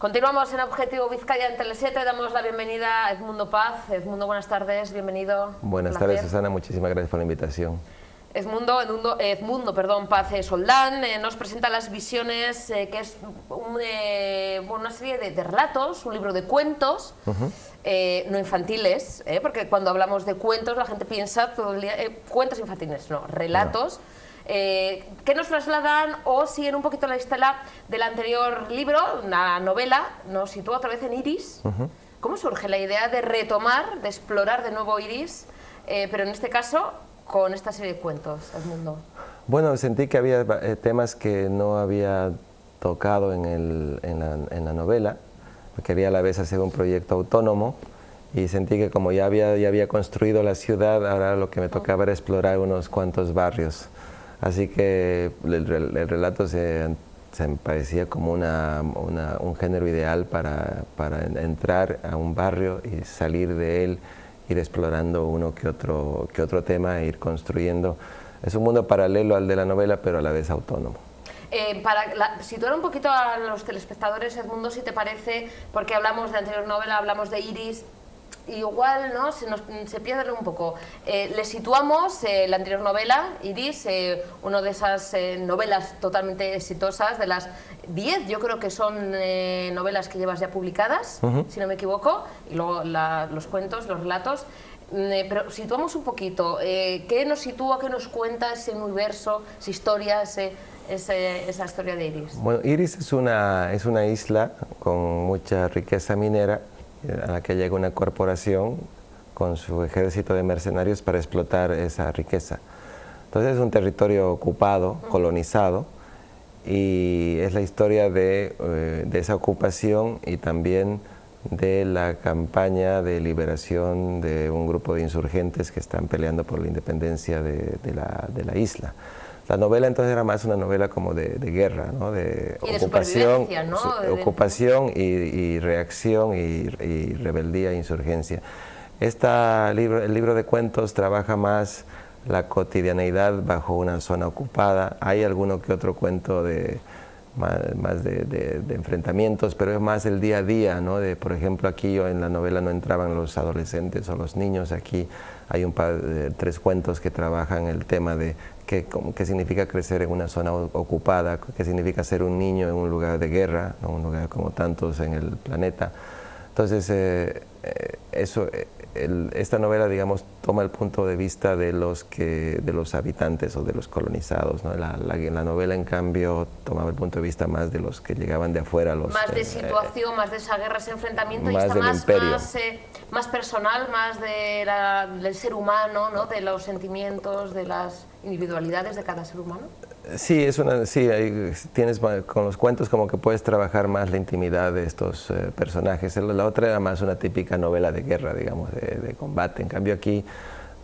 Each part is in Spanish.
Continuamos en Objetivo Vizcaya en Tele7, damos la bienvenida a Edmundo Paz. Edmundo, buenas tardes, bienvenido. Buenas tardes, Susana, muchísimas gracias por la invitación. Edmundo Paz Soldán nos presenta Las Visiones, que es una serie de relatos, un libro de cuentos, no infantiles, porque cuando hablamos de cuentos la gente piensa todo el día, cuentos infantiles, no, relatos. No. Que nos trasladan o siguen un poquito la estela del anterior libro, una novela, nos sitúa otra vez en Iris. ¿Cómo surge la idea de retomar, de explorar de nuevo Iris, pero en este caso con esta serie de cuentos, Edmundo? Bueno, sentí que había temas que no había tocado en la novela. Quería a la vez hacer un proyecto autónomo y sentí que como ya había construido la ciudad, ahora lo que me tocaba era explorar unos cuantos barrios. Así que el relato se me parecía como un género ideal para entrar a un barrio y salir de él, ir explorando uno que otro tema e ir construyendo. Es un mundo paralelo al de la novela, pero a la vez autónomo. Para situar un poquito a los telespectadores, Edmundo, si te parece, porque hablamos de anterior novela, hablamos de Iris, igual, ¿no? Se pierde un poco. Le situamos la anterior novela, Iris, una de esas novelas totalmente exitosas, de las 10, yo creo que son novelas que llevas ya publicadas, si no me equivoco, y luego los cuentos, los relatos. Pero situamos un poquito, ¿qué nos sitúa, qué nos cuenta ese universo, esa historia, esa historia de Iris? Bueno, Iris es una isla con mucha riqueza minera, a la que llega una corporación con su ejército de mercenarios para explotar esa riqueza. Entonces es un territorio ocupado, colonizado, y es la historia de esa ocupación y también de la campaña de liberación de un grupo de insurgentes que están peleando por la independencia de la isla. La novela entonces era más una novela como de guerra, ¿no? De ocupación, ¿no? Ocupación y reacción y rebeldía e insurgencia. El libro de cuentos trabaja más la cotidianeidad bajo una zona ocupada. Hay alguno que otro cuento más de enfrentamientos, pero es más el día a día, ¿no? Por ejemplo, aquí en la novela no entraban los adolescentes o los niños. Aquí hay tres cuentos que trabajan el tema de qué significa crecer en una zona ocupada, qué significa ser un niño en un lugar de guerra, ¿no? Un lugar como tantos en el planeta. Entonces, esta novela, digamos, toma el punto de vista de los habitantes o de los colonizados, ¿no? La novela, en cambio, tomaba el punto de vista más de los que llegaban de afuera. Más de situación, más de esa guerra, ese enfrentamiento, más y está más personal, más del ser humano, ¿no? De los sentimientos, de las individualidades de cada ser humano. Sí, tienes con los cuentos como que puedes trabajar más la intimidad de estos personajes. La otra era más una típica novela de guerra, digamos, de combate. En cambio aquí,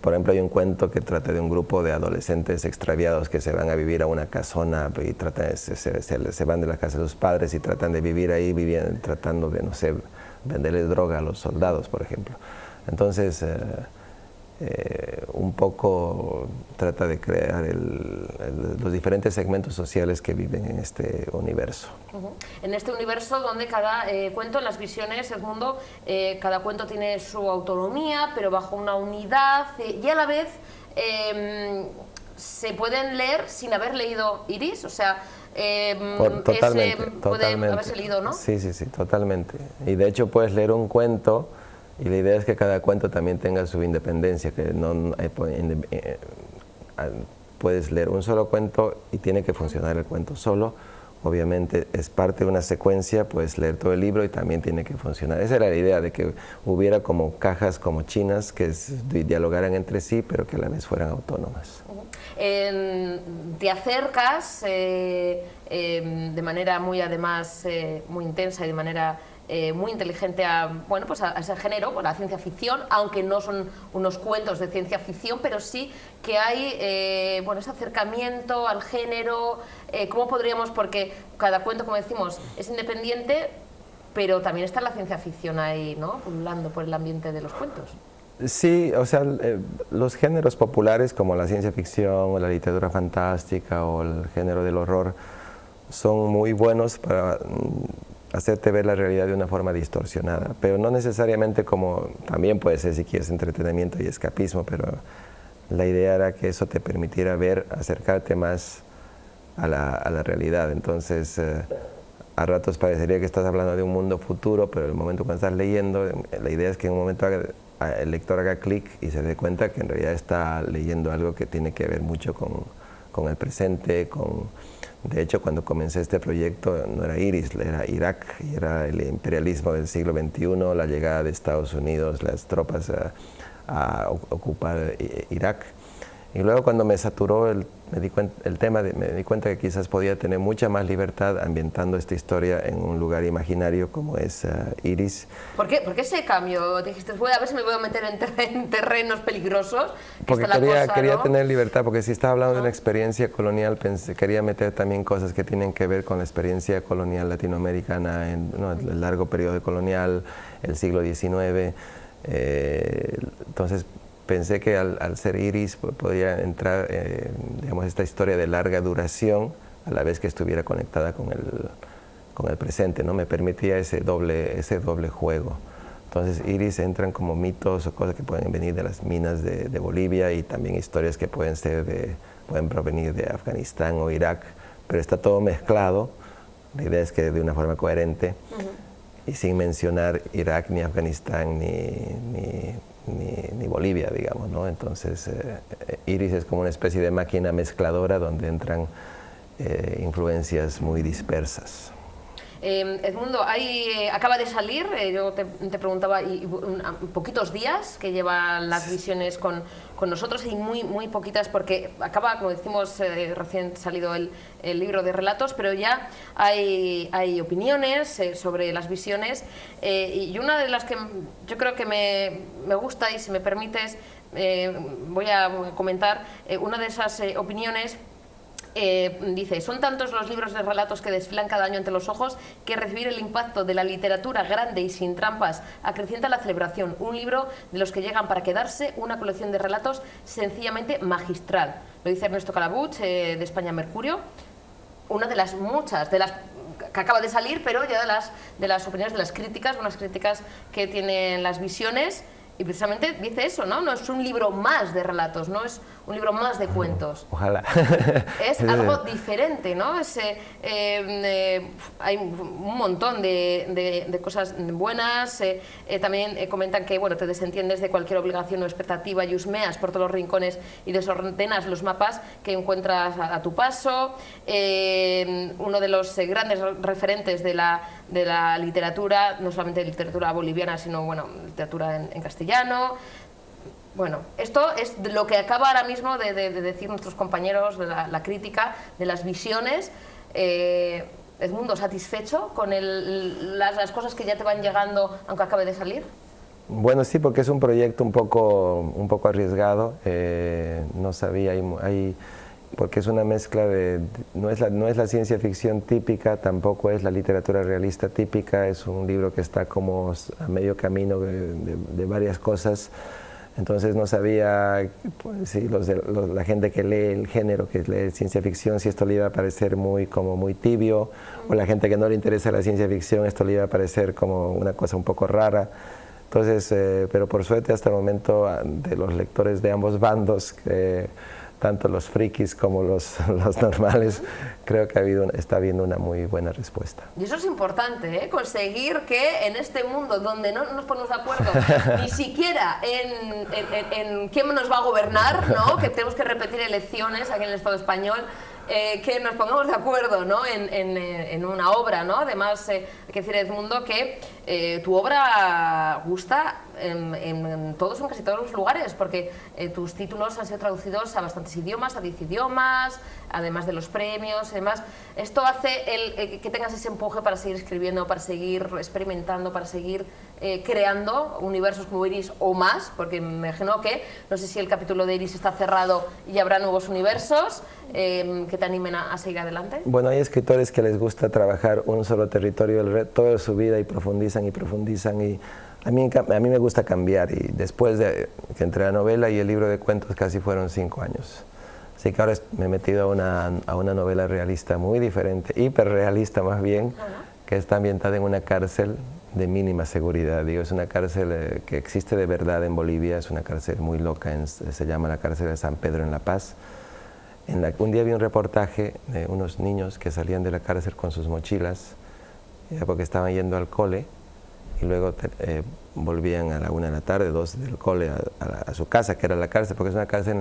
por ejemplo, hay un cuento que trata de un grupo de adolescentes extraviados que se van a vivir a una casona y se van de la casa de sus padres y tratan de vivir ahí, tratando de, no sé, venderles droga a los soldados, por ejemplo. Entonces, un poco trata de crear los diferentes segmentos sociales que viven en este universo. En este universo donde cada cuento, en Las Visiones, Edmundo, cada cuento tiene su autonomía, pero bajo una unidad, y a la vez se pueden leer sin haber leído Iris, o sea, puede haberse leído, ¿no? Sí, totalmente. Y de hecho puedes leer un cuento y la idea es que cada cuento también tenga su independencia, que puedes leer un solo cuento y tiene que funcionar el cuento solo. Obviamente es parte de una secuencia, puedes leer todo el libro y también tiene que funcionar. Esa era la idea, de que hubiera como cajas como chinas que dialogaran entre sí, pero que a la vez fueran autónomas. Te acercas de manera muy intensa y de manera muy inteligente a ese género, a la ciencia ficción, aunque no son unos cuentos de ciencia ficción, pero sí que hay ese acercamiento al género. ¿Cómo podríamos? Porque cada cuento, como decimos, es independiente, pero también está la ciencia ficción ahí, ¿no? Pululando por el ambiente de los cuentos. Sí, o sea, los géneros populares como la ciencia ficción o la literatura fantástica o el género del horror son muy buenos hacerte ver la realidad de una forma distorsionada, pero no necesariamente como, también puede ser si quieres entretenimiento y escapismo, pero la idea era que eso te permitiera ver, acercarte más a la realidad. Entonces, a ratos parecería que estás hablando de un mundo futuro, pero en el momento cuando estás leyendo, la idea es que en un momento el lector haga clic y se dé cuenta que en realidad está leyendo algo que tiene que ver mucho con el presente, de hecho, cuando comencé este proyecto no era Iris, era Irak, y era el imperialismo del siglo XXI, la llegada de Estados Unidos, las tropas a ocupar Irak. Y luego cuando me saturó el tema, me di cuenta que quizás podía tener mucha más libertad ambientando esta historia en un lugar imaginario como es Iris. ¿Por qué ese cambio? Dijiste, voy a ver si me voy a meter en terrenos peligrosos. Porque quería tener libertad, porque si estaba hablando de una experiencia colonial, quería meter también cosas que tienen que ver con la experiencia colonial latinoamericana en el largo periodo colonial, el siglo XIX. Entonces, pensé que al ser Iris podía entrar, digamos, esta historia de larga duración a la vez que estuviera conectada con el presente, ¿no? Me permitía ese doble juego. Entonces Iris entran como mitos o cosas que pueden venir de las minas de Bolivia y también historias que pueden provenir de Afganistán o Irak, pero está todo mezclado. La idea es que de una forma coherente y sin mencionar Irak ni Afganistán ni Bolivia, digamos, ¿no? Entonces, Iris es como una especie de máquina mezcladora donde entran influencias muy dispersas. Edmundo, acaba de salir, yo te preguntaba, poquitos días que llevan las visiones con nosotros y muy poquitas porque acaba, como decimos, recién salido el libro de relatos, pero ya hay opiniones sobre las visiones y una de las que yo creo que me gusta y si me permites voy a comentar una de esas opiniones. Dice, son tantos los libros de relatos que desfilan cada año ante los ojos que recibir el impacto de la literatura grande y sin trampas acrecienta la celebración. Un libro de los que llegan para quedarse, una colección de relatos sencillamente magistral. Lo dice Ernesto Calabuch, de España Mercurio. Una de las muchas, que acaba de salir, pero ya de las opiniones, de las críticas, unas críticas que tienen las visiones. Y precisamente dice eso, ¿no? No es un libro más de relatos, no es un libro más de cuentos. Ojalá. Es algo diferente, ¿no? Hay un montón de cosas buenas. También comentan que, bueno, te desentiendes de cualquier obligación o expectativa y husmeas por todos los rincones y desordenas los mapas que encuentras a tu paso. Uno de los grandes referentes de la literatura, no solamente de literatura boliviana, sino, bueno, literatura en castellano. Bueno, esto es lo que acaba ahora mismo de decir nuestros compañeros de la crítica, de las visiones. Edmundo, ¿satisfecho con las cosas que ya te van llegando, aunque acabe de salir? Bueno, sí, porque es un proyecto un poco arriesgado. No sabía, porque es una mezcla no es la ciencia ficción típica, tampoco es la literatura realista típica, es un libro que está como a medio camino de varias cosas. Entonces no sabía pues, si la gente que lee el género, que lee ciencia ficción, si esto le iba a parecer muy tibio, o la gente que no le interesa la ciencia ficción, esto le iba a parecer como una cosa un poco rara. Entonces, pero por suerte hasta el momento de los lectores de ambos bandos, tanto los frikis como los normales, creo que está habiendo una muy buena respuesta. Y eso es importante, ¿eh? Conseguir que en este mundo donde no nos ponemos de acuerdo ni siquiera en quién nos va a gobernar, ¿no? Que tenemos que repetir elecciones aquí en el Estado español, que nos pongamos de acuerdo, ¿no? en una obra, ¿no? Además, hay que decir, Edmundo, que tu obra gusta en casi todos los lugares, porque tus títulos han sido traducidos a bastantes idiomas, a 10 idiomas, además de los premios, además. Esto hace que tengas ese empuje para seguir escribiendo, para seguir experimentando, para seguir creando universos como Iris o más, porque me imagino que, no sé si el capítulo de Iris está cerrado y habrá nuevos universos que te animen a seguir adelante. Bueno, hay escritores que les gusta trabajar un solo territorio toda su vida y profundizan y a mí me gusta cambiar, y después de que entré a la novela y el libro de cuentos casi fueron 5 años. Así que ahora me he metido a una novela realista muy diferente, hiperrealista más bien, que está ambientada en una cárcel de mínima seguridad. Digo, es una cárcel que existe de verdad en Bolivia, es una cárcel muy loca, se llama la cárcel de San Pedro en La Paz. Un día vi un reportaje de unos niños que salían de la cárcel con sus mochilas, porque estaban yendo al cole, y luego volvían a la 1 de la tarde, 2 del cole a su casa, que era la cárcel, porque es una cárcel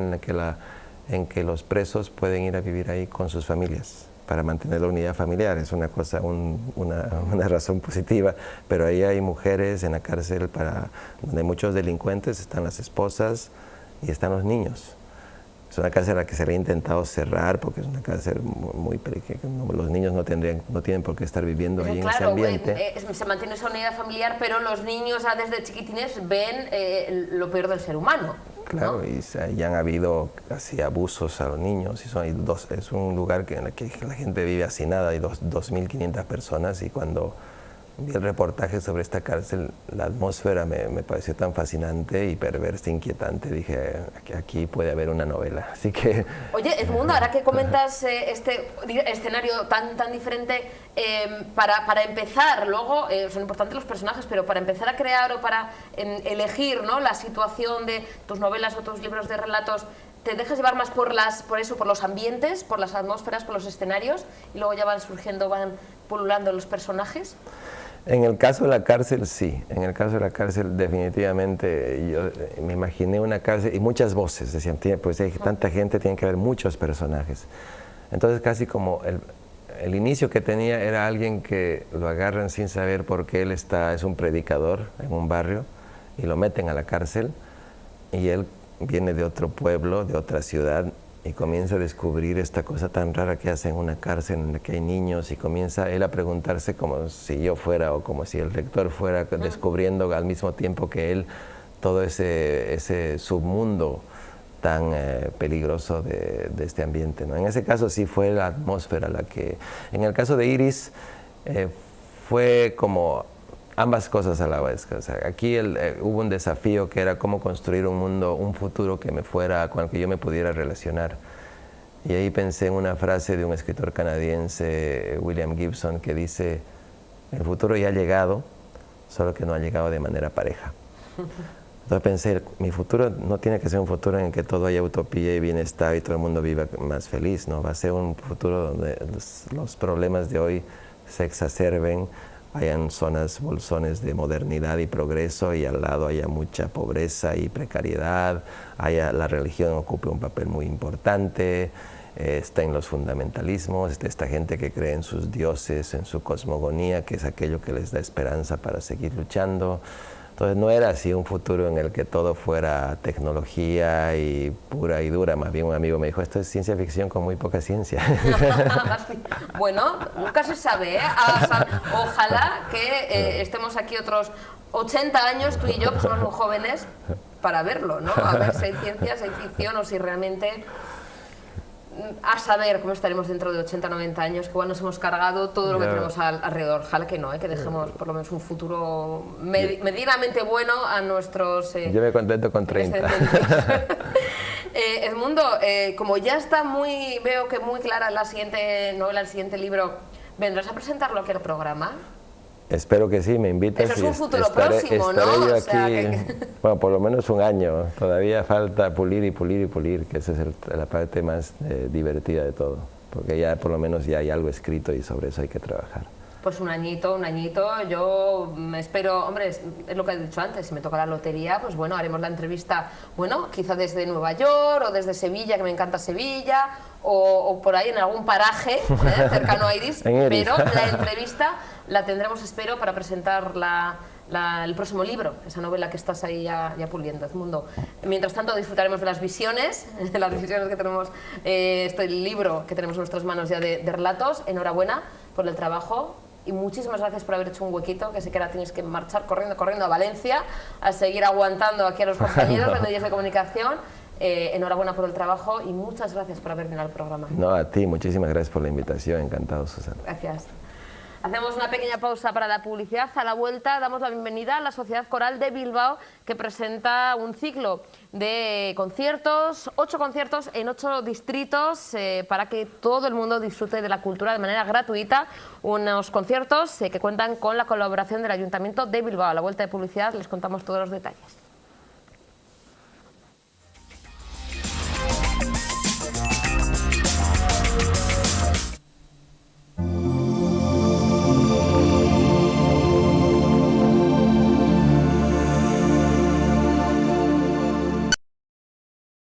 en que los presos pueden ir a vivir ahí con sus familias para mantener la unidad familiar. Es una cosa, una razón positiva, pero ahí hay mujeres en la cárcel donde hay muchos delincuentes, están las esposas y están los niños. Es una cárcel a la que se le ha intentado cerrar porque es una cárcel muy peligrosa. Los niños no tienen por qué estar viviendo ahí en ese ambiente. Se mantiene esa unidad familiar, pero los niños ya desde chiquitines ven lo peor del ser humano. Claro, ¿no? y han habido así abusos a los niños. Es un lugar en el que la gente vive hacinada, hay 2.500 personas, y cuando vi el reportaje sobre esta cárcel, la atmósfera me pareció tan fascinante y perversa, inquietante. Dije, aquí puede haber una novela. Así que... Oye, Edmundo, ahora que comentas este escenario tan diferente, para empezar, luego son importantes los personajes, pero para empezar a crear o para elegir, ¿no?, la situación de tus novelas o tus libros de relatos, ¿te dejas llevar más por los ambientes, por las atmósferas, por los escenarios, y luego ya van pululando los personajes? En el caso de la cárcel, sí. En el caso de la cárcel, definitivamente, yo me imaginé una cárcel y muchas voces. Decían, pues hay tanta gente, tiene que haber muchos personajes. Entonces, casi como el inicio que tenía era alguien que lo agarran sin saber por qué él es un predicador en un barrio, y lo meten a la cárcel, y él viene de otro pueblo, de otra ciudad, y comienza a descubrir esta cosa tan rara que hace en una cárcel en la que hay niños, y comienza él a preguntarse como si yo fuera o como si el lector fuera, descubriendo al mismo tiempo que él todo ese submundo tan peligroso de este ambiente, ¿no? En ese caso sí fue la atmósfera la que... En el caso de Iris fue como ambas cosas a la vez. O sea, aquí hubo un desafío que era cómo construir un mundo, un futuro que con el que yo me pudiera relacionar. Y ahí pensé en una frase de un escritor canadiense, William Gibson, que dice: el futuro ya ha llegado, solo que no ha llegado de manera pareja. Entonces pensé, mi futuro no tiene que ser un futuro en el que todo haya utopía y bienestar y todo el mundo viva más feliz, ¿no? Va a ser un futuro donde los problemas de hoy se exacerben, hayan bolsones de modernidad y progreso, y al lado haya mucha pobreza y precariedad, la religión ocupe un papel muy importante, está en los fundamentalismos, está esta gente que cree en sus dioses, en su cosmogonía, que es aquello que les da esperanza para seguir luchando. Entonces no era así un futuro en el que todo fuera tecnología y pura y dura. Más bien un amigo me dijo, esto es ciencia ficción con muy poca ciencia. Bueno, nunca se sabe, ¿eh? Ojalá que estemos aquí otros 80 años, tú y yo, que somos muy jóvenes, para verlo, ¿no? A ver si hay ciencia, si hay ficción, o si realmente... A saber cómo estaremos dentro de 80 90 años, que igual nos hemos cargado todo lo que tenemos alrededor. Ojalá que no, que dejemos por lo menos un futuro medianamente bueno a nuestros... Yo me contento con 30. Edmundo, como ya está veo que muy clara la siguiente novela, el siguiente libro, ¿vendrás a presentarlo aquí al programa? Espero que sí, me invitas. Eso es un futuro próximo, ¿no? Estaré yo aquí, bueno, por lo menos un año. Todavía falta pulir y pulir y pulir, que esa es la parte más divertida de todo. Porque ya por lo menos ya hay algo escrito y sobre eso hay que trabajar. Pues un añito, yo me espero, hombre, es lo que he dicho antes, si me toca la lotería, pues bueno, haremos la entrevista, bueno, quizá desde Nueva York o desde Sevilla, que me encanta Sevilla, o por ahí en algún paraje cercano a Iris, pero la entrevista la tendremos, espero, para presentar el próximo libro, esa novela que estás ahí ya puliendo, Edmundo. Mientras tanto disfrutaremos de las visiones que tenemos, este libro que tenemos en nuestras manos ya de relatos. Enhorabuena por el trabajo y muchísimas gracias por haber hecho un huequito, que sé que ahora tienes que marchar corriendo a Valencia a seguir aguantando aquí a los compañeros de medios de comunicación. Enhorabuena por el trabajo y muchas gracias por haber venido al programa. No, a ti, muchísimas gracias por la invitación, encantado, Susana. Gracias. Hacemos una pequeña pausa para la publicidad. A la vuelta damos la bienvenida a la Sociedad Coral de Bilbao, que presenta un ciclo de conciertos, 8 conciertos en 8 distritos, para que todo el mundo disfrute de la cultura de manera gratuita. Unos conciertos que cuentan con la colaboración del Ayuntamiento de Bilbao. A la vuelta de publicidad les contamos todos los detalles.